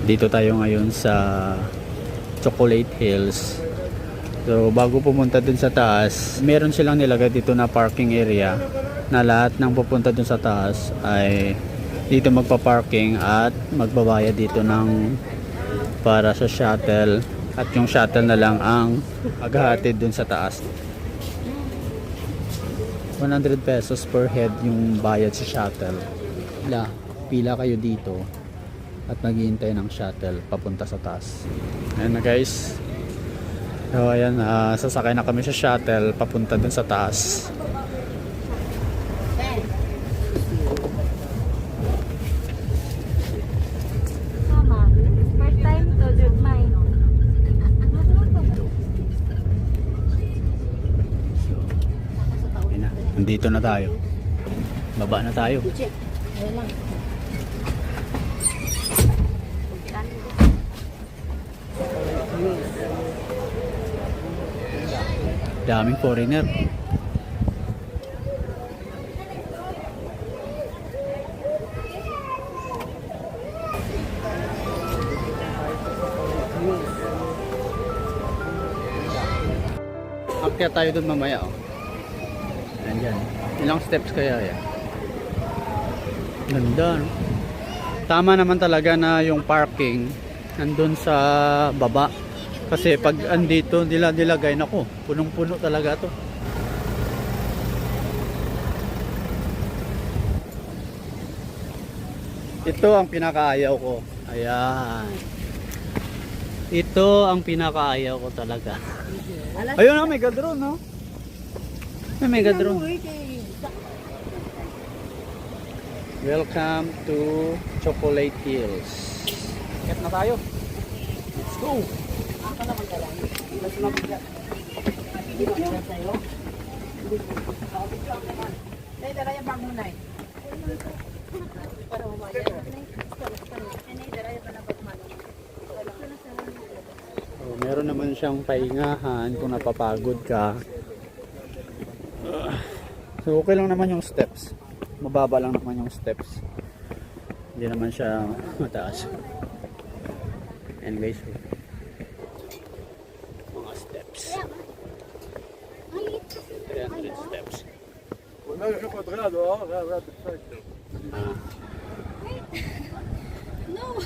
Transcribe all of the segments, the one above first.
Dito tayo ngayon sa Chocolate Hills. So bago pumunta dun sa taas, meron silang nilagay dito na parking area na lahat ng pupunta dun sa taas ay dito magpa-parking at magbabayad dito ng para sa shuttle, at yung shuttle na lang ang maghahatid dun sa taas. 100 pesos per head yung bayad sa shuttle. Pila kayo dito at maghihintay ng shuttle papunta sa taas. Ayan na guys. So ayan, sasakay na kami sa shuttle papunta dun sa taas. First time to Judmay. Ayan na, nandito na tayo. Baba na tayo. Daming foreigner. Akyat tayo dun mamaya, oh. Ayan. Ilang steps kaya yan? Ganda, no? Tama naman talaga na yung parking nandun sa baba. Kasi pag andito, dilagay na ko. Punong-puno talaga to. Ito ang pinakaayaw ko. Ayan. Ito ang pinakaayaw ko talaga. Ayun na, may gadron, no? May gadron. Welcome to Chocolate Hills. Ket na tayo. Let's go. Meron naman siyang pahingahan kung napapagod ka. So okay lang naman yung steps. Mababa lang naman yung steps. Hindi naman siya mataas. And guys, mga steps. 300 steps. No.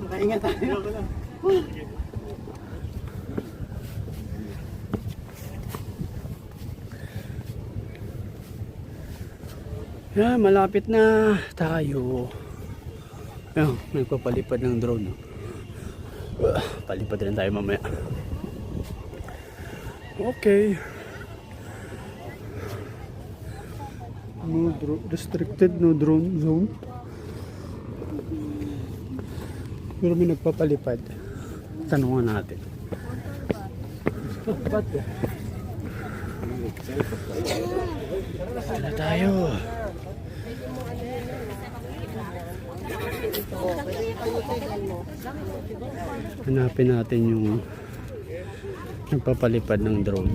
Maingat tayo. Malapit na tayo. Nagpapalipad ng drone. Palipad rin tayo mamaya. Okay. No restricted, no drone zone. Pero may nagpapalipad. Tanungan natin. Wala tayo. Hanapin natin yung nagpapalipad ng drone.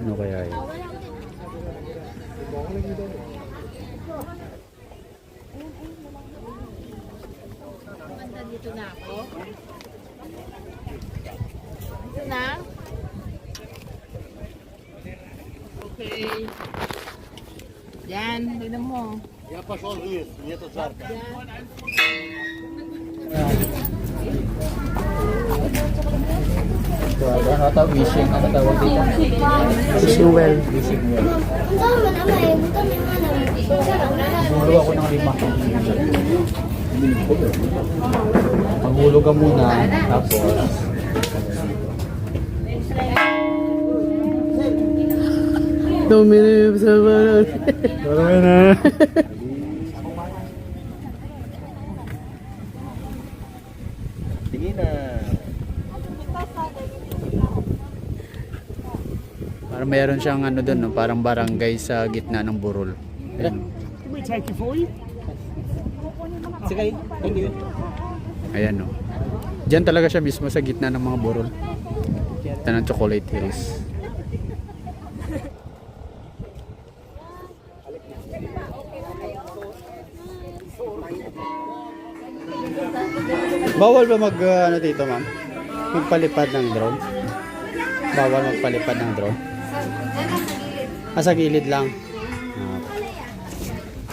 Ano kaya yun? Dito na ako. Dito na. Okay. Yan, tignan mo. Я пошел вниз, мне тут жарко. Ano ito? Wishing? Ano tawag dito? Wishing well. Wishing well. Maghulog ako ng 5. Maghulog ka muna. Tapos Dominib sa balat. Marami na. Sige na. Parang meron siyang ano doon, no? Parang barangay sa gitna ng burol. Ayan. Can we take it for you? Sige, thank you. Ayan, no. Diyan talaga siya mismo sa gitna ng mga burol. Ito ng Chocolate Hills. Bawal ba mag ano dito, ma'am? Magpalipad ng drone? Bawal magpalipad ng drone? Sa gilid lang. Ah.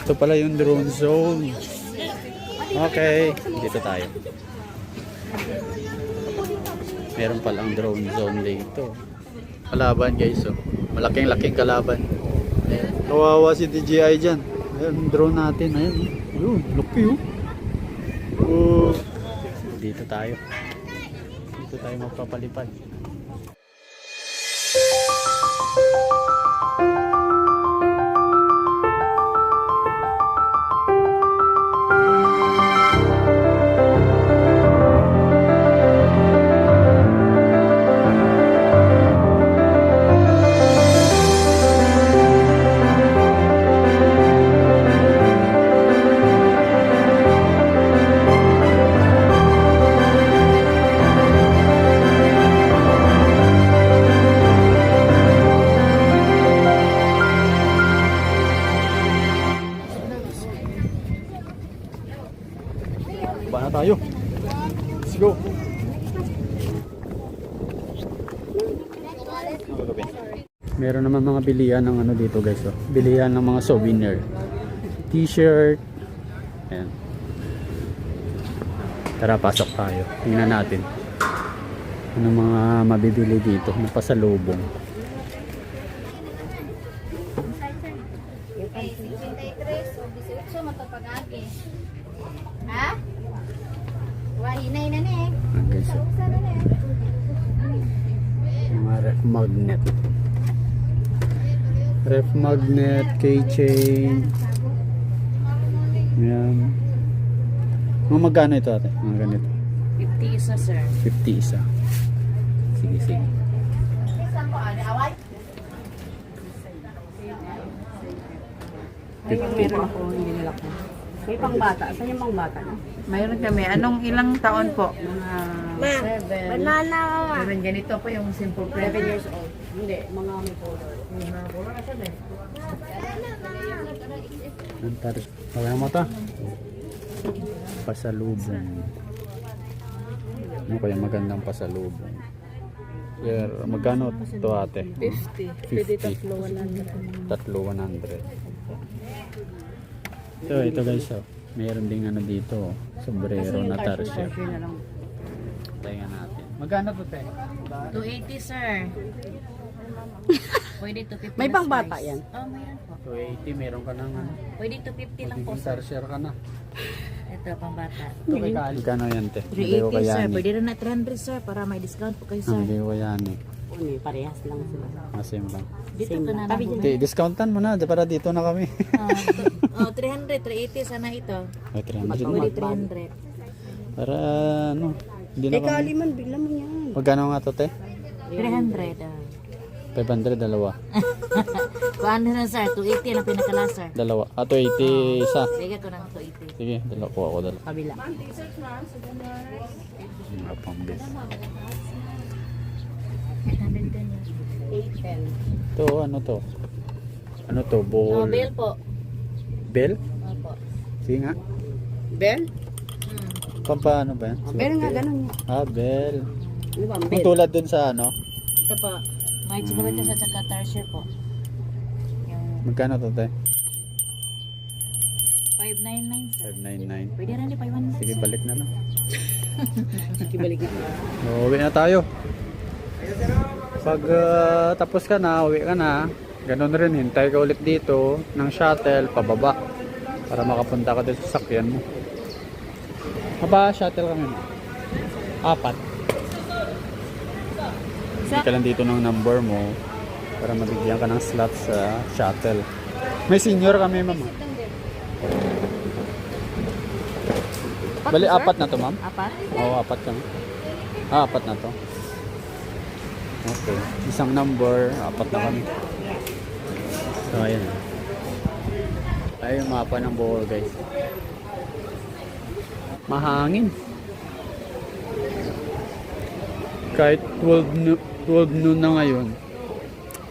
Ito pala yung drone zone. Okay, dito tayo. Meron palang drone zone dito. Kalaban guys, oh. Malaking-laking kalaban. Kawawa si DJI dyan. Ayan, drone natin. Ayan, yun, laki oh. Oh. Dito tayo. Dito tayo magpapalipad. Baba na tayo. Let's go. Meron naman mga bilihan ng ano dito guys, oh. Bilihan ng mga souvenir. T-shirt. Ayan. Tara, pasok tayo. Tingnan natin. Ano mga mabibili dito na pasalubong. Ha? Wahinay na ne. Ayan guys, oh. Mga ref magnet. Ref magnet, keychain. Ayan. Mga magkano ito ate? Mga ganito. 50 isa, sir. 50 isa. Sige, sige. Ayun, meron ako, hindi nila ko. May pangbata. Saan yung pangbata? Mayroon kami. Anong ilang taon po? Mga 7. Banana ka. Meron ganito po yung simple 7 years old. Hindi, mga may color. Antar. Kaya mo ito? Pasalubong. Ano kaya magandang pasalubong? Sir, magkano ito ate? 50. 50. Tatlo 100. Ito guys, oh. Mayroon ding ano dito, oh. Sombrero na tarsier. Tingnan natin. Magkano to, te? 280, sir. Pwede 250. May pangbata yan. Oh, mayroon po. 280, meron ka ng ano. Pwede 250 lang po, Magiging sir. tarsier ka na. Ito, pambata. Ito kay Kali. Magkano yan, te? Hindi ko 380, sir. kayani. Pwede rin na 300, sir. Para may discount po kayo, sir. Hindi ko kayani. Ano, parehas lang sila. Same lang. Dito Same ka na lang. lang. Tabi Okay, discountan mo na. Para dito na kami. Oh, 300, 380 sana ito. Ay, 300 Pwede na. 300. Para ano, hindi na Eh, kami. Kali man, bigla mo yan. Magkano nga to, te? 300. 500, dalawa. Kuhaan na sir, 280 lang pinakala, sir. Dalawa. 280 isa. Sige ko ng 280. Sige, dalawa po ako dalawa. Kabila. Mga pambis. 810. 810. Ito, ano to? Ano to? Oh, Bowl. bill po. Bell? Opo. Sige nga. Bell? Paano ba yan? Bell nga, ganun niya. Ah, bell. Ano ba, Kung bell? tulad dun sa ano, Ito po. May chocolate ka sa tsaka tarsier po. Yung magkano to, te? 599, sir. 599. Pwede rin di 500. Sige, balik na lang. Ibalik na. Uwi na tayo. Pag tapos ka na, uwi ka na. Ganun rin, hintay ka ulit dito ng shuttle, pababa. Para makapunta ka dito sa sakyan mo. Maba, shuttle kami. 4. Hindi ka lang dito ng number mo para mabigyan ka ng slot sa shuttle. May senior kami, ma'am. Bali, 4 na to, ma'am? 4? Oo, 4 kami. 4 na to. Okay. Isang number, 4 na kami. So, ayan. Ay, yung mapa ng Bohol, guys. Mahangin. Kahit 12 noon na ngayon.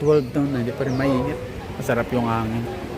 12 noon na, hindi pa rin mainit. Masarap yung hangin.